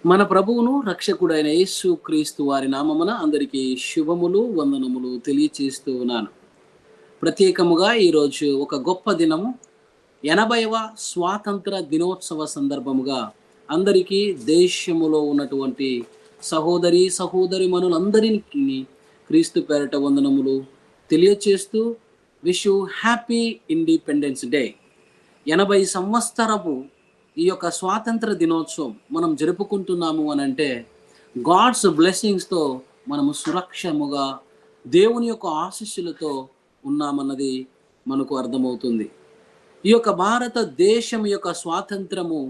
మన ప్రభువును రక్షకుడైన యేసు క్రీస్తు వారి నామమున అందరికీ శుభములు వందనములు తెలియచేస్తూ ఉన్నాను. ప్రత్యేకముగా ఈరోజు ఒక గొప్ప దినము, 80వ స్వాతంత్ర దినోత్సవ సందర్భముగా అందరికీ దేశములో ఉన్నటువంటి సహోదరిమణులందరికీ క్రీస్తు పేరట వందనములు తెలియచేస్తూ wish you happy independence day. 80 సంవత్సరపు ఈ యొక్క స్వాతంత్ర దినోత్సవం మనం జరుపుకుంటున్నాము అని అంటే గాడ్స్ బ్లెస్సింగ్స్తో మనము సురక్షముగా దేవుని యొక్క ఆశీస్సులతో ఉన్నామన్నది మనకు అర్థమవుతుంది. ఈ యొక్క భారతదేశం యొక్క స్వాతంత్రము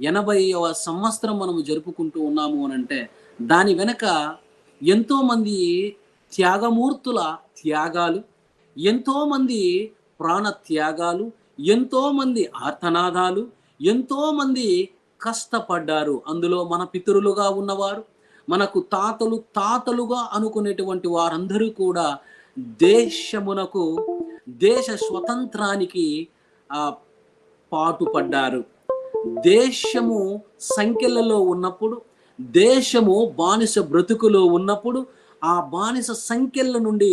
80వ సంవత్సరం మనము జరుపుకుంటూ ఉన్నాము అని అంటే దాని వెనక ఎంతోమంది త్యాగమూర్తుల త్యాగాలు, ఎంతోమంది ప్రాణ త్యాగాలు, ఎంతోమంది ఆర్తనాదాలు, ఎంతోమంది కష్టపడ్డారు. అందులో మన పితరులుగా ఉన్నవారు, మనకు తాతలుగా అనుకునేటువంటి వారందరూ కూడా దేశమునకు, దేశ స్వతంత్రానికి పాటుపడ్డారు. దేశము సంఖ్యలలో ఉన్నప్పుడు, దేశము బానిస బ్రతుకులో ఉన్నప్పుడు ఆ బానిస సంఖ్యల నుండి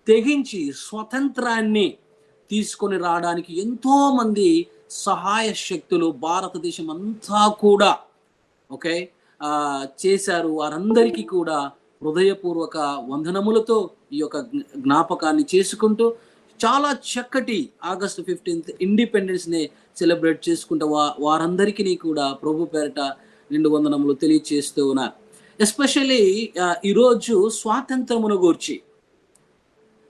తెగించి స్వతంత్రాన్ని తీసుకొని రావడానికి ఎంతో మంది సహాయ శక్తులు భారతదేశం అంతా కూడా చేశారు. వారందరికీ కూడా హృదయపూర్వక వందనములతో ఈ యొక్క జ్ఞాపకాన్ని చేసుకుంటూ చాలా చక్కటి ఆగస్టు 15 ఇండిపెండెన్స్ డే సెలబ్రేట్ చేసుకుంటూ వారందరికీ కూడా ప్రభు పేరట నిండు వందనములు తెలియచేస్తూ ఉన్నారు. ఎస్పెషల్లీ ఈరోజు స్వాతంత్రమును గూర్చి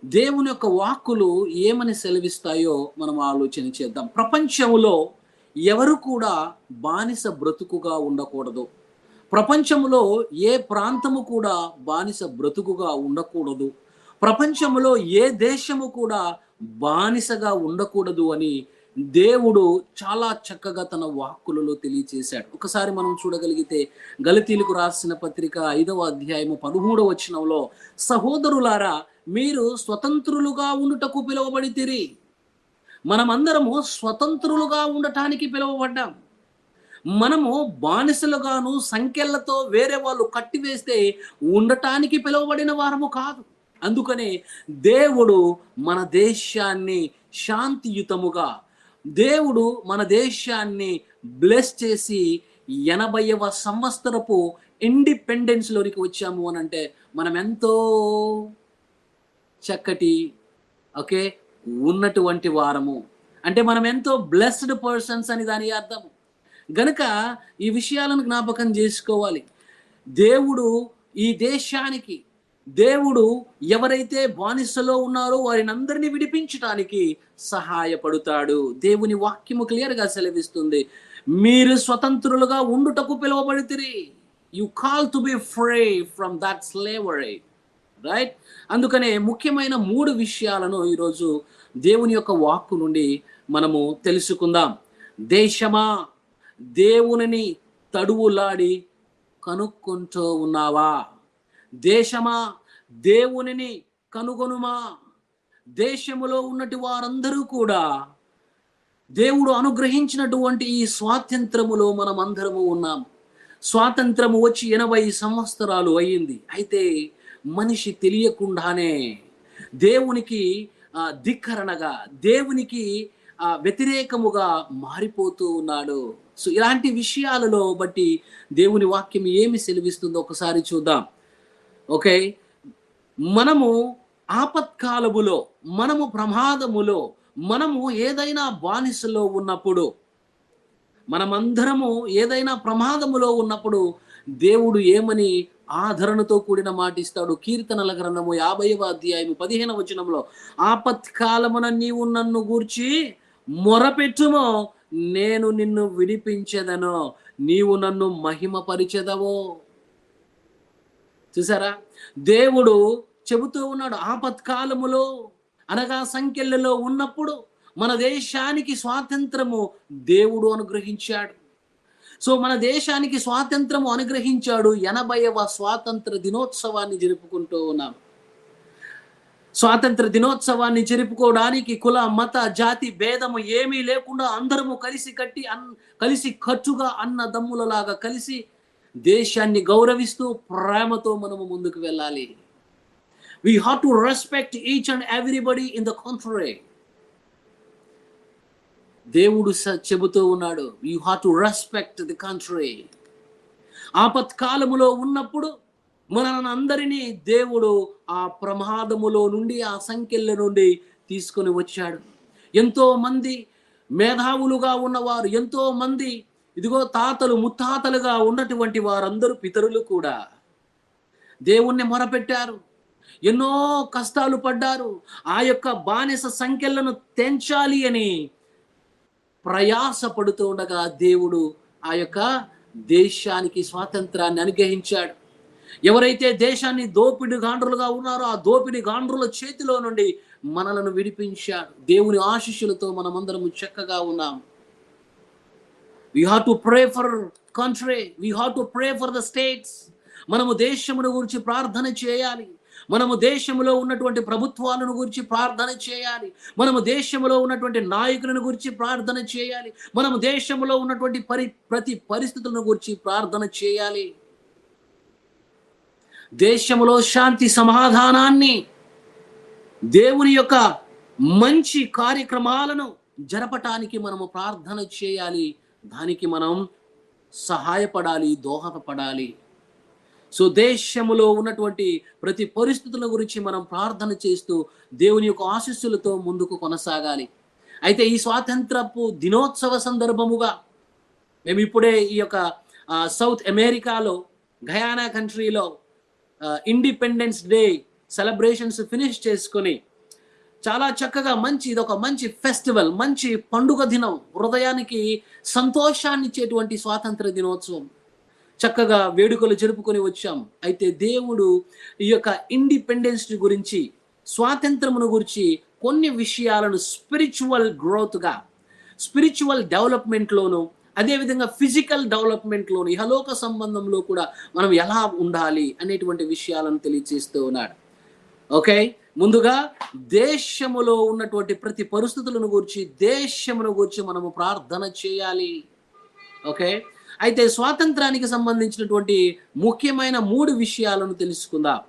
దేవుని యొక్క వాక్కులు ఏమని సెలవిస్తాయో మనం ఆలోచన చేద్దాం. ప్రపంచంలో ఎవరు కూడా బానిస బ్రతుకుగా ఉండకూడదు. ప్రపంచంలో ఏ ప్రాంతము కూడా బానిస బ్రతుకుగా ఉండకూడదు. ప్రపంచంలో ఏ దేశము కూడా బానిసగా ఉండకూడదు అని దేవుడు చాలా చక్కగా తన వాక్కులలో తెలియచేశాడు. ఒకసారి మనం చూడగలిగితే గలతీయులకు రాసిన పత్రిక 5వ అధ్యాయము 13వ వచనంలో, సహోదరులారా మీరు స్వతంత్రులుగా ఉండుటకు పిలువబడితిరి. మనమందరము స్వతంత్రులుగా ఉండటానికి పిలువబడ్డాం. మనము బానిసలుగాను సంఖ్యలతో వేరే వాళ్ళు కట్టివేస్తే ఉండటానికి పిలువబడిన వారము కాదు. అందుకనే దేవుడు మన దేశాన్ని శాంతియుతముగా, దేవుడు మన దేశాన్ని బ్లెస్ చేసి 80వ సంవత్సరపు ఇండిపెండెన్స్ లోనికి వచ్చాము అని అంటే మనం ఎంతో చక్కటి ఉన్నటువంటి వారము, అంటే మనం ఎంతో బ్లెస్డ్ పర్సన్స్ అని దాని అర్థము. గనుక ఈ విషయాలను జ్ఞాపకం చేసుకోవాలి. దేవుడు ఈ దేశానికి, దేవుడు ఎవరైతే బానిసలో ఉన్నారో వారిని అందరినీ విడిపించడానికి సహాయపడతాడు. దేవుని వాక్యము క్లియర్గా సెలవిస్తుంది, మీరు స్వతంత్రులుగా ఉండుటకు పిలువబడితిరి. You call to be free from that slavery, right? అందుకనే ముఖ్యమైన 3 విషయాలను ఈరోజు దేవుని యొక్క వాక్కు నుండి మనము తెలుసుకుందాం. దేశమా, దేవునిని తడువులాడి కనుక్కుంటూ ఉన్నావా? దేశమా, దేవునిని కనుగొనుమా? దేశములో ఉన్నటి వారందరూ కూడా దేవుడు అనుగ్రహించినటువంటి ఈ స్వాతంత్రములో మనం అందరము ఉన్నాం. స్వాతంత్రము వచ్చి 80 సంవత్సరాలు అయ్యింది. అయితే మనిషి తెలియకుండానే దేవునికి ధిక్కరణగా, దేవునికి వ్యతిరేకముగా మారిపోతూ ఉన్నాడు. సో ఇలాంటి విషయాలలో బట్టి దేవుని వాక్యం ఏమి సెలవిస్తుందో ఒకసారి చూద్దాం. మనము ఆపత్కాలములో, మనము ప్రమాదములో, మనము ఏదైనా బానిసలో ఉన్నప్పుడు, మనమందరము ఏదైనా ప్రమాదములో ఉన్నప్పుడు దేవుడు ఏమని ఆదరణతో కూడిన మాట ఇస్తాడు. కీర్తనల గ్రంథము 50వ అధ్యాయము 15వ వచనంలో, ఆపత్కాలమున నీవు నన్ను గూర్చి మొరపెట్టుమో, నేను నిన్ను విడిపించెదను, నీవు నన్ను మహిమపరిచెదవో. చూసారా, దేవుడు చెబుతూ ఉన్నాడు, ఆపత్కాలములో అనగా సంఖ్యలలో ఉన్నప్పుడు మన దేశానికి స్వాతంత్రము దేవుడు అనుగ్రహించాడు. సో మన దేశానికి స్వాతంత్రము అనుగ్రహించాడు. 80వ స్వాతంత్ర దినోత్సవాన్ని జరుపుకుంటూ ఉన్నాం. స్వాతంత్ర దినోత్సవాన్ని జరుపుకోవడానికి కుల, మత, జాతి భేదము ఏమీ లేకుండా అందరము కలిసి కట్టుగా అన్నదమ్ములలాగా కలిసి దేశాన్ని గౌరవిస్తూ ప్రేమతో మనము ముందుకు వెళ్ళాలి. We have to respect each and everybody in the country. దేవుడు చెబుతూ ఉన్నాడు, you have to respect the country. ఆపత్కాలములో ఉన్నప్పుడు మనందరినీ దేవుడు ఆ ప్రమాదములో నుండి, ఆ సంకెళ్ళ నుండి తీసుకొని వచ్చాడు. ఎంతో మంది మేధావులుగా ఉన్నవారు, ఎంతో మంది ఇదిగో తాతలు ముత్తాతలుగా ఉన్నటువంటి వారందరూ పితరులు కూడా దేవుణ్ణి మొరపెట్టారు, ఎన్నో కష్టాలు పడ్డారు. ఆ యొక్క బానిస సంకెళ్లను తెంచాలి అని ప్రయాస పడుతూ ఉండగా దేవుడు ఆ యొక్క దేశానికి స్వాతంత్రాన్ని అనుగ్రహించాడు. ఎవరైతే దేశాన్ని దోపిడి గాండ్రులుగా ఉన్నారో ఆ దోపిడి గాండ్రుల చేతిలో నుండి మనలను విడిపించాడు. దేవుని ఆశీస్సులతో మనమందరము చక్కగా ఉన్నాం. We have to pray for country. We have to pray for the states. మనము దేశమును గురించి ప్రార్థన చేయాలి. మనము దేశంలో ఉన్నటువంటి ప్రభుత్వాలను గురించి ప్రార్థన చేయాలి. మనము దేశంలో ఉన్నటువంటి నాయకులను గురించి ప్రార్థన చేయాలి. మనము దేశంలో ఉన్నటువంటి ప్రతి పరిస్థితులను గురించి ప్రార్థన చేయాలి. దేశంలో శాంతి సమాధానాన్ని, దేవుని యొక్క మంచి కార్యక్రమాలను జరపటానికి మనము ప్రార్థన చేయాలి. దానికి మనం సహాయపడాలి, దోహదపడాలి. సో దేశములో ఉన్నటువంటి ప్రతి పరిస్థితుల గురించి మనం ప్రార్థన చేస్తూ దేవుని యొక్క ఆశీస్సులతో ముందుకు కొనసాగాలి. అయితే ఈ స్వాతంత్రపు దినోత్సవ సందర్భముగా మేము ఇప్పుడే ఈ యొక్క సౌత్ అమెరికాలో గయానా కంట్రీలో ఇండిపెండెన్స్ డే సెలబ్రేషన్స్ ఫినిష్ చేసుకొని చాలా చక్కగా ఇది ఒక మంచి ఫెస్టివల్, మంచి పండుగ దినం, హృదయానికి సంతోషాన్ని ఇచ్చేటువంటి స్వాతంత్ర దినోత్సవం చక్కగా వేడుకలు జరుపుకొని వచ్చాం. అయితే దేవుడు ఈ యొక్క ఇండిపెండెన్స్ గురించి, స్వాతంత్రమును గురించి కొన్ని విషయాలను స్పిరిచువల్ గ్రోత్గా, స్పిరిచువల్ డెవలప్మెంట్లోను, అదేవిధంగా ఫిజికల్ డెవలప్మెంట్లోను, ఇహలోక సంబంధంలో కూడా మనం ఎలా ఉండాలి అనేటువంటి విషయాలను తెలియజేస్తూ ఉన్నాడు. ఓకే, ముందుగా దేశములో ఉన్నటువంటి ప్రతి పరిస్థితులను గురించి, దేశమును గురించి మనము ప్రార్థన చేయాలి. ఓకే, అయితే స్వాతంత్రానికి సంబంధించినటువంటి ముఖ్యమైన 3 విషయాలను తెలుసుకుందాం.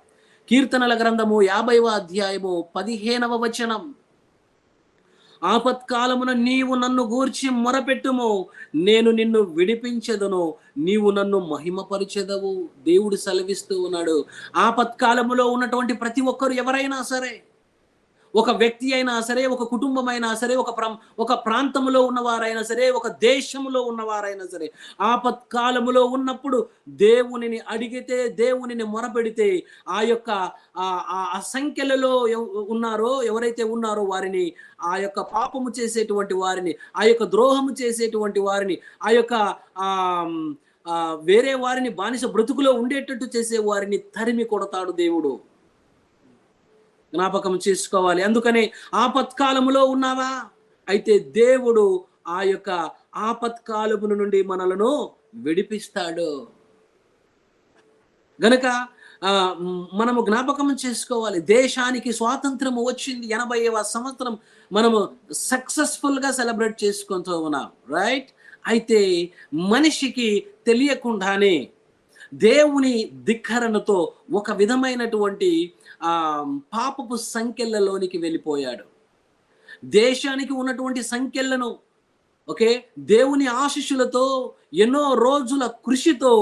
కీర్తనల గ్రంథము 50వ అధ్యాయము 15వ వచనం, ఆపత్కాలమున నీవు నన్ను గూర్చి మొరపెట్టుము, నేను నిన్ను విడిపించెదను, నీవు నన్ను మహిమపరిచెదవు. దేవుడు సెలవిస్తూ ఉన్నాడు. ఆపత్కాలములో ఉన్నటువంటి ప్రతి ఒక్కరు, ఎవరైనా సరే, ఒక వ్యక్తి అయినా సరే, ఒక కుటుంబం అయినా సరే, ఒక ప్రాంతంలో ఉన్నవారైనా సరే, ఒక దేశంలో ఉన్నవారైనా సరే, ఆపత్కాలములో ఉన్నప్పుడు దేవునిని అడిగితే, దేవునిని మొరపెడితే ఆ యొక్క ఆ సంఖ్యలలో ఎవరైతే ఉన్నారో వారిని, ఆ యొక్క పాపము చేసేటువంటి వారిని, ఆ యొక్క ద్రోహము చేసేటువంటి వారిని, ఆ యొక్క వేరే వారిని బానిస బ్రతుకులో ఉండేటట్టు చేసే వారిని తరిమి కొడతాడు దేవుడు. జ్ఞాపకం చేసుకోవాలి. అందుకనే ఆపత్కాలములో ఉన్నావా? అయితే దేవుడు ఆ యొక్క ఆపత్కాలము నుండి మనలను విడిపిస్తాడు. గనక మనము జ్ఞాపకం చేసుకోవాలి. దేశానికి స్వాతంత్రము వచ్చింది, 80వ సంవత్సరం మనము సక్సెస్ఫుల్గా సెలబ్రేట్ చేసుకుంటూ ఉన్నాం, రైట్? అయితే మనిషికి తెలియకుండానే దేవుని ధిక్కరణతో ఒక విధమైనటువంటి పాపపు సంఖ్యలలోనికి వెళ్ళిపోయాడు. దేశానికి ఉన్నటువంటి సంఖ్యలను, ఓకే, దేవుని ఆశీస్సులతో ఎన్నో రోజుల కృషితో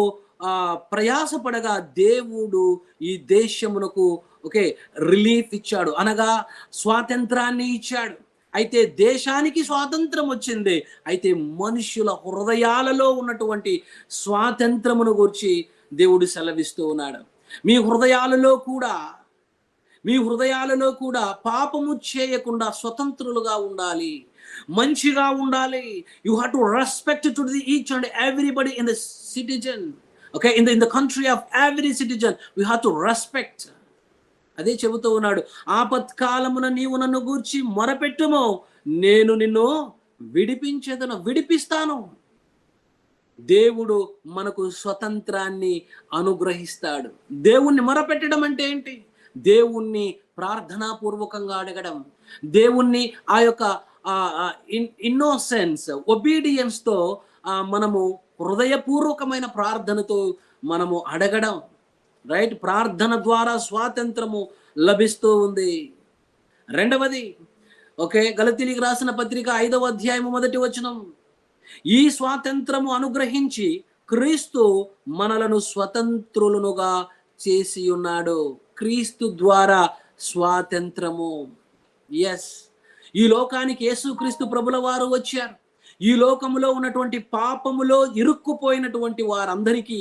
ప్రయాసపడగా దేవుడు ఈ దేశమునకు రిలీఫ్ ఇచ్చాడు, అనగా స్వాతంత్రాన్ని ఇచ్చాడు. అయితే దేశానికి స్వాతంత్రం వచ్చింది, అయితే మనుషుల హృదయాలలో ఉన్నటువంటి స్వాతంత్రమును గురించి దేవుడు సెలవిస్తూ ఉన్నాడు. మీ హృదయాలలో కూడా పాపము చేయకుండా స్వతంత్రులుగా ఉండాలి, మంచిగా ఉండాలి. You have to respect to the each and everybody in the citizen. Okay, in the country of every citizen we have to respect. అదే చెబుతూ ఉన్నాడు, ఆపత్కాలమున నీవు నన్ను గూర్చి మొరపెట్టుము, నేను నిన్ను విడిపిస్తాను. దేవుడు మనకు స్వతంత్రాన్ని అనుగ్రహిస్తాడు. దేవుణ్ణి మొరపెట్టడం అంటే ఏంటి? దేవుణ్ణి ప్రార్థనాపూర్వకంగా అడగడం, దేవుణ్ణి ఆ యొక్క ఇన్నోసెన్స్, ఒబీడియన్స్తో మనము హృదయపూర్వకమైన ప్రార్థనతో మనము అడగడం, రైట్? ప్రార్థన ద్వారా స్వాతంత్రము లభిస్తూ ఉంది. రెండవది, ఓకే, గలతీయులకు రాసిన పత్రిక 5వ అధ్యాయము 1వ వచనం, ఈ స్వాతంత్రము అనుగ్రహించి క్రీస్తు మనలను స్వతంత్రులనుగా చేసి ఉన్నాడు. క్రీస్తు ద్వారా స్వాతంత్రము. ఎస్, ఈ లోకానికి యేసుక్రీస్తు ప్రభుల వారు వచ్చారు. ఈ లోకములో ఉన్నటువంటి పాపములో ఇరుక్కుపోయినటువంటి వారందరికీ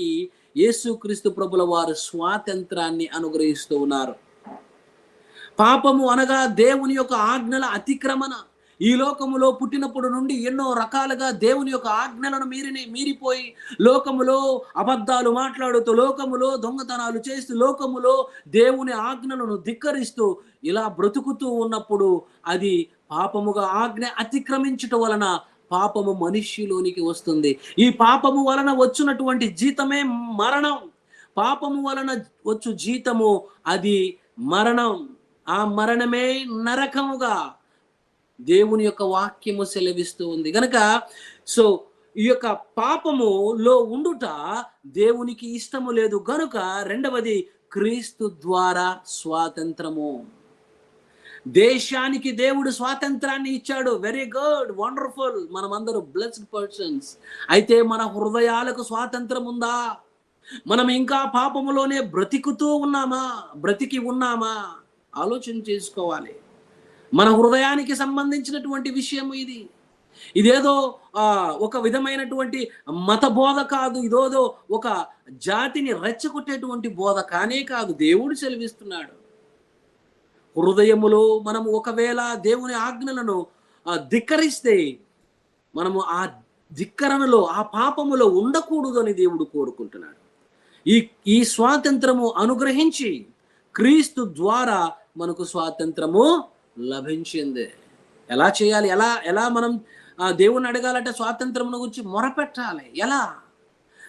యేసుక్రీస్తు ప్రభుల వారు స్వాతంత్రాన్ని అనుగ్రహిస్తూ ఉన్నారు. పాపము అనగా దేవుని యొక్క ఆజ్ఞల అతిక్రమణ. ఈ లోకములో పుట్టినప్పుడు నుండి ఎన్నో రకాలుగా దేవుని యొక్క ఆజ్ఞలను మీరిపోయి లోకములో అబద్ధాలు మాట్లాడుతూ, లోకములో దొంగతనాలు చేస్తూ, లోకములో దేవుని ఆజ్ఞలను ధిక్కరిస్తూ ఇలా బ్రతుకుతూ ఉన్నప్పుడు అది పాపముగా ఆజ్ఞ అతిక్రమించటం వలన పాపము మనిషిలోనికి వస్తుంది. ఈ పాపము వలన వచ్చినటువంటి జీతమే మరణం. పాపము వలన వచ్చు జీతము అది మరణం. ఆ మరణమే నరకముగా దేవుని యొక్క వాక్యము సెలవిస్తూ ఉంది. గనక సో ఈ యొక్క పాపములో ఉండుట దేవునికి ఇష్టము లేదు. గనుక రెండవది, క్రీస్తు ద్వారా స్వాతంత్రము. దేశానికి దేవుడు స్వాతంత్రాన్ని ఇచ్చాడు. Very good, wonderful. మనమందరూ బ్లెస్డ్ పర్సన్స్. అయితే మన హృదయాలకు స్వాతంత్రం ఉందా? మనం ఇంకా పాపములోనే బ్రతికి ఉన్నామా? ఆలోచన చేసుకోవాలి. మన హృదయానికి సంబంధించినటువంటి విషయం ఇది. ఇదేదో ఒక విధమైనటువంటి మత బోధ కాదు. ఇదేదో ఒక జాతిని రెచ్చగొట్టేటువంటి బోధ కానే కాదు. దేవుడు సెలవిస్తున్నాడు. హృదయములో మనము ఒకవేళ దేవుని ఆజ్ఞలను ధిక్కరిస్తే మనము ఆ ధిక్కరణలో, ఆ పాపములో ఉండకూడదు అని దేవుడు కోరుకుంటున్నాడు. ఈ స్వాతంత్రము అనుగ్రహించి క్రీస్తు ద్వారా మనకు స్వాతంత్రము లభించింది. ఎలా చేయాలి? ఎలా మనం దేవుణ్ణి అడగాలంటే స్వాతంత్రమును గురించి మొరపెట్టాలి. ఎలా?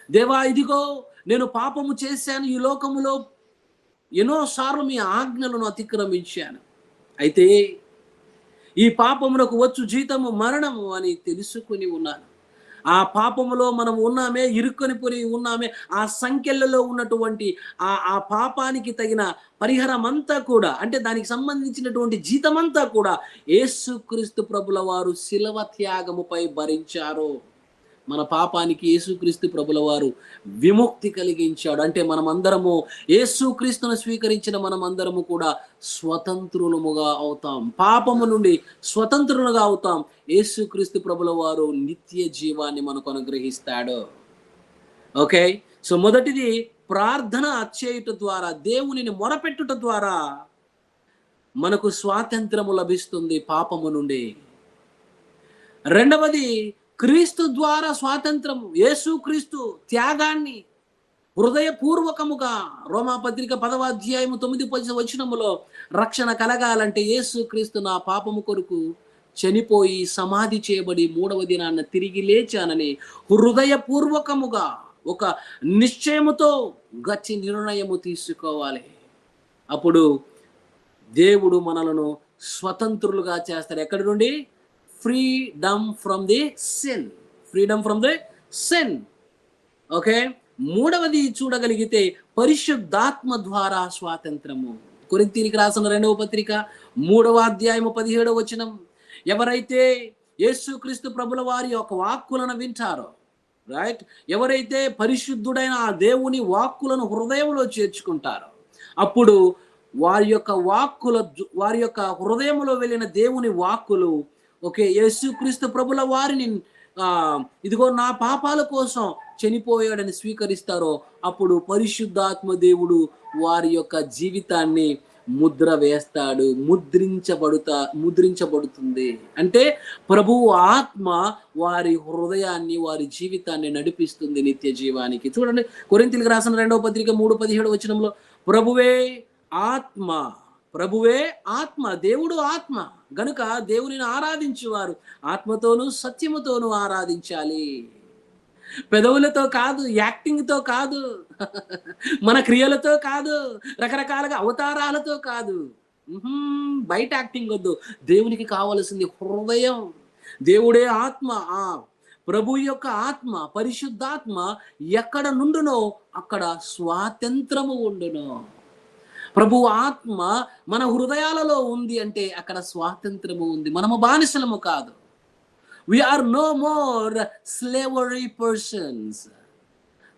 దేవా, ఇదిగో నేను పాపము చేశాను, ఈ లోకములో ఎన్నోసార్లు మీ ఆజ్ఞలను అతిక్రమించాను. అయితే ఈ పాపమునకు వచ్చు జీతము మరణము అని తెలుసుకుని ఉన్నాను. ఆ పాపములో మనం ఉన్నామే, ఇరుక్కొని పోయి ఉన్నామే. ఆ సంఖ్యలలో ఉన్నటువంటి ఆ పాపానికి తగిన పరిహారం అంతా కూడా, అంటే దానికి సంబంధించినటువంటి జీతమంతా కూడా యేసుక్రీస్తు ప్రభుల వారు శిలువ త్యాగముపై భరించారు. మన పాపానికి యేసుక్రీస్తు ప్రభుల వారు విముక్తి కలిగించాడు. అంటే మనమందరము యేసుక్రీస్తును స్వీకరించిన మనమందరము కూడా స్వతంత్రులముగా అవుతాం. పాపము నుండి స్వతంత్రులుగా అవుతాం. యేసుక్రీస్తు ప్రభుల వారు నిత్య జీవాన్ని మనకు అనుగ్రహిస్తాడు. ఓకే, సో మొదటిది, ప్రార్థన చేయుట ద్వారా, దేవునిని మొరపెట్టుట ద్వారా మనకు స్వాతంత్రము లభిస్తుంది పాపము నుండి. రెండవది, క్రీస్తు ద్వారా స్వాతంత్రము. యేసుక్రీస్తు త్యాగాన్ని హృదయపూర్వకముగా, రోమాపత్రిక 10వ అధ్యాయము 9-10 వచనములో, రక్షణ కలగాలంటే యేసుక్రీస్తు నా పాపము కొరకు చనిపోయి సమాధి చేయబడి 3వ దినాన తిరిగి లేచానని హృదయపూర్వకముగా ఒక నిశ్చయముతో గట్టి నిర్ణయము తీసుకోవాలి. అప్పుడు దేవుడు మనలను స్వతంత్రులుగా చేస్తాడు. ఎక్కడి నుండి? Freedom from the sin. Okay, మూడవది చూడగలిగితే పరిశుద్ధాత్మ ద్వారా స్వాతంత్రము. కొరింథీయులకు రాసిన 2వ పత్రిక 3వ అధ్యాయము 17వ వచనం, ఎవరైతే యేసుక్రీస్తు ప్రభుల వారి యొక్క వాక్కులను వింటారో, రైట్, ఎవరైతే పరిశుద్ధుడైన ఆ దేవుని వాక్కులను హృదయంలో చేర్చుకుంటారో, అప్పుడు వారి యొక్క హృదయంలో వెళ్ళిన దేవుని వాక్కులు, ఓకే, యేసుక్రీస్తు ప్రభుల వారిని ఇదిగో నా పాపాల కోసం చనిపోయాడని స్వీకరిస్తారో, అప్పుడు పరిశుద్ధాత్మ దేవుడు వారి యొక్క జీవితాన్ని ముద్ర వేస్తాడు. ముద్రించబడుతుంది. అంటే ప్రభువు ఆత్మ వారి హృదయాన్ని, వారి జీవితాన్ని నడిపిస్తుంది నిత్య జీవానికి. చూడండి, కొరింథీయులకు రాసిన 2వ పత్రిక 3:17 వచనంలో, ప్రభువే ఆత్మ, దేవుడు ఆత్మ గనుక దేవునిని ఆరాధించేవారు ఆత్మతోనూ సత్యముతోనూ ఆరాధించాలి. పెదవులతో కాదు, యాక్టింగ్తో కాదు, మన క్రియలతో కాదు, రకరకాలుగా అవతారాలతో కాదు, బయట యాక్టింగ్ వద్దు. దేవునికి కావలసింది హృదయం. దేవుడే ఆత్మ. ప్రభు యొక్క ఆత్మ, పరిశుద్ధాత్మ ఎక్కడ నుండునో అక్కడ స్వాతంత్రము ఉండును. ప్రభు ఆత్మ మన హృదయాలలో ఉంది అంటే అక్కడ స్వాతంత్రము ఉంది. మనము బానిసలము కాదు. We are no more slavery persons.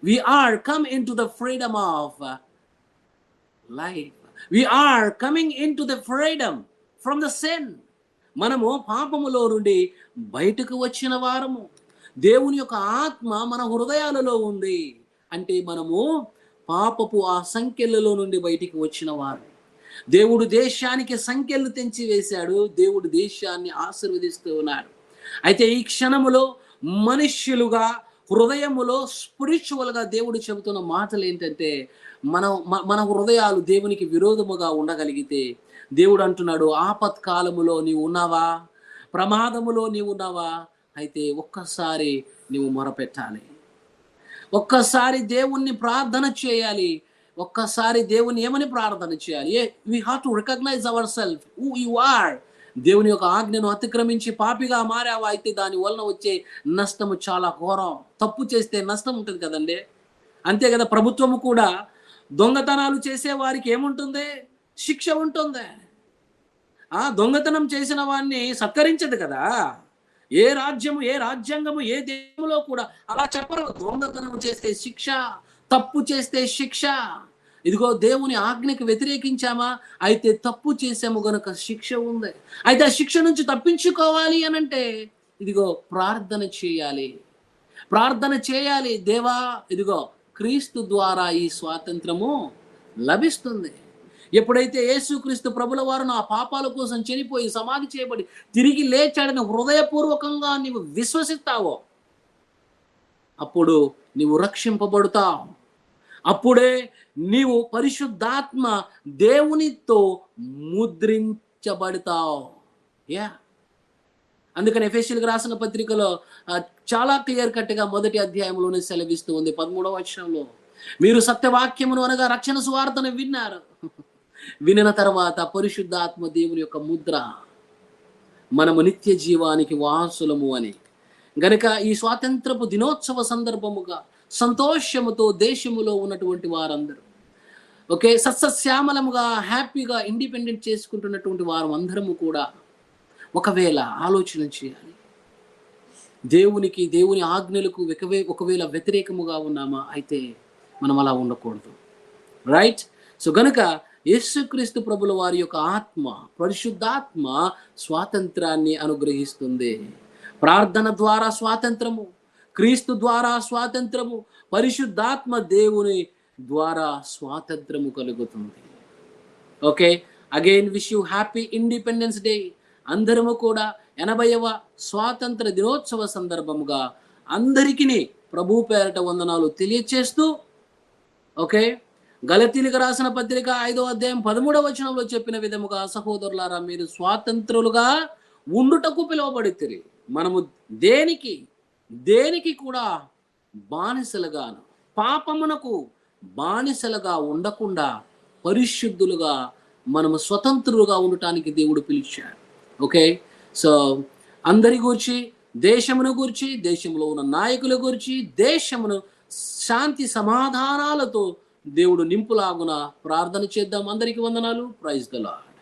We are come into the freedom of life. We are coming into the freedom from the sin. మనము పాపములో నుండి బయటకు వచ్చిన వారము. దేవుని యొక్క ఆత్మ మన హృదయాలలో ఉంది అంటే మనము పాపపు ఆ సంకెళ్ళలో నుండి బయటికి వచ్చిన వారు. దేవుడు దేశానికి సంకెళ్ళు తెంచి వేశాడు. దేవుడు దేశాన్ని ఆశీర్వదిస్తూ ఉన్నాడు. అయితే ఈ క్షణములో మనుష్యులుగా హృదయములో స్పిరిచువల్గా దేవుడు చెబుతున్న మాటలు ఏంటంటే, మన హృదయాలు దేవునికి విరోధముగా ఉండగలిగితే దేవుడు అంటున్నాడు, ఆపత్కాలములో నీవు ఉన్నావా, ప్రమాదములో నీవు ఉన్నావా, అయితే ఒక్కసారి నీవు మొరపెట్టాలి. ఒక్కసారి దేవుణ్ణి ప్రార్థన చేయాలి. ఒక్కసారి దేవుని ఏమని ప్రార్థన చేయాలి? we have to recognize ourselves who you are. దేవుని యొక్క ఆజ్ఞను అతిక్రమించి పాపిగా మారావా, అయితే దాని వలన వచ్చే నష్టము చాలా ఘోరం. తప్పు చేస్తే నష్టం ఉంటుంది కదండి. అంతే కదా, ప్రభుత్వము కూడా దొంగతనాలు చేసే వారికి ఏముంటుంది? శిక్ష ఉంటుంది. దొంగతనం చేసిన వాడిని సత్కరించదు కదా. ఏ రాజ్యము, ఏ రాజ్యాంగము, ఏ దేశంలో కూడా అలా చెప్పరు. దొంగతనం చేస్తే శిక్ష, తప్పు చేస్తే శిక్ష. ఇదిగో దేవుని ఆజ్ఞకి వ్యతిరేకించామా, అయితే తప్పు చేసాము గనుక శిక్ష ఉంది. అయితే ఆ శిక్ష నుంచి తప్పించుకోవాలి అనంటే ఇదిగో ప్రార్థన చేయాలి. ప్రార్థన చేయాలి. దేవా, ఇదిగో క్రీస్తు ద్వారా ఈ స్వాతంత్రము లభిస్తుంది. ఎప్పుడైతే యేసుక్రీస్తు ప్రభుల వారు నా పాపాల కోసం చనిపోయి సమాధి చేయబడి తిరిగి లేచాడని హృదయపూర్వకంగా నీవు విశ్వసిస్తావో అప్పుడు నీవు రక్షింపబడుతావు. అప్పుడే నీవు పరిశుద్ధాత్మ దేవునితో ముద్రించబడతావు. అందుకని ఎఫెసీయులకు రాసిన పత్రికలో చాలా క్లియర్ కట్గా మొదటి అధ్యాయంలోనే సెలవిస్తూ ఉంది 13వ వచనంలో, మీరు సత్యవాక్యమును అనగా రక్షణ సువార్తను విన్నారు. వినిన తర్వాత పరిశుద్ధాత్మ దేవుని యొక్క ముద్ర, మనము నిత్య జీవానికి వారసులము అని. గనుక ఈ స్వాతంత్రపు దినోత్సవ సందర్భముగా సంతోషముతో దేశములో ఉన్నటువంటి వారందరూ సస్యశ్యామలముగా హ్యాపీగా ఇండిపెండెంట్ చేసుకుంటున్నటువంటి వారు అందరము కూడా ఒకవేళ ఆలోచన చేయాలి, దేవుని ఆజ్ఞలకు ఒకవేళ వ్యతిరేకముగా ఉన్నామా, అయితే మనం అలా ఉండకూడదు. రైట్. సో గనుక యేసుక్రీస్తు ప్రభుల వారి యొక్క ఆత్మ, పరిశుద్ధాత్మ స్వాతంత్రాన్ని అనుగ్రహిస్తుంది. ప్రార్థన ద్వారా స్వాతంత్రము, క్రీస్తు ద్వారా స్వాతంత్రము, పరిశుద్ధాత్మ దేవుని ద్వారా స్వాతంత్రము కలుగుతుంది. Okay, again wish you happy independence day. అందరము కూడా 80వ స్వాతంత్ర దినోత్సవ సందర్భముగా అందరికీ ప్రభు పేరట వందనాలు తెలియచేస్తూ, ఓకే, గలతీయులకు రాసిన పత్రిక 5వ అధ్యాయం 13వ వచనంలో చెప్పిన విధముగా, సహోదరులారా, మీరు స్వాతంత్రులుగా ఉండుటకు పిలువబడితిరి. మనము దేనికి కూడా బానిసలుగాను, పాపమునకు బానిసలుగా ఉండకుండా పరిశుద్ధులుగా మనము స్వతంత్రులుగా ఉండటానికి దేవుడు పిలిచాడు. ఓకే, సో అందరి గురించి, దేశమును గురించి, దేశంలో ఉన్న నాయకుల గురించి, దేశమును శాంతి సమాధానాలతో దేవుడు నింపులాగున ప్రార్థన చేద్దాం. అందరికీ వందనాలు. Praise the lord.